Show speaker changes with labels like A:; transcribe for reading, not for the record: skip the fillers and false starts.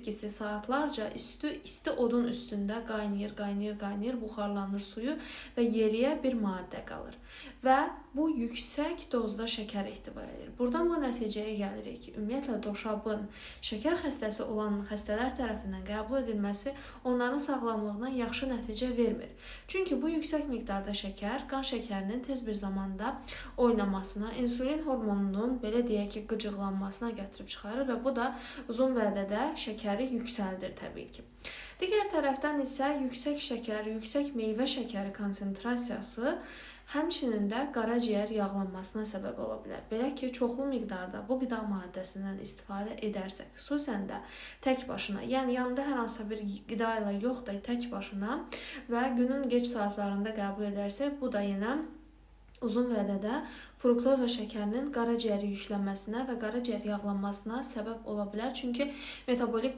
A: bitkisi saatlarca isti odun üstündə qaynayır, buxarlanır suyu və yeriyə bir maddə qalır. Və bu yüksək dozda şəkər ehtiva edir. Buradan bu nəticəyə gəlirik ki, ümumiyyətlə doşabın şəkər xəstəsi olan xəstələr tərəfindən qəbul edilməsi onların sağlamlığına yaxşı nəticə vermir. Çünki bu yüksək miqdarda şəkər qan şəkərinin tez bir zamanda oynamasına, insulin hormonunun belə deyək ki, qıcıqlanmasına gətirib çıxarır və bu da uzun vədədə şəkəri yüksəldir təbii ki. Digər tərəfdən isə yüksək şəkər, yüksək meyvə şəkəri konsentrasiyası həmçinin də qaraciyər yağlanmasına səbəb ola bilər. Belə ki, çoxlu miqdarda bu qida maddəsindən istifadə edərsək, xüsusən də tək başına, yəni yanında hər hansısa bir qida ilə yox da tək başına və günün geç saatlarında qəbul edərsək, bu da yenə uzun vədədə fruktoza şəkərinin qaraciyəri yüklənməsinə və qaraciyər yağlanmasına səbəb ola bilər. Çünki metabolik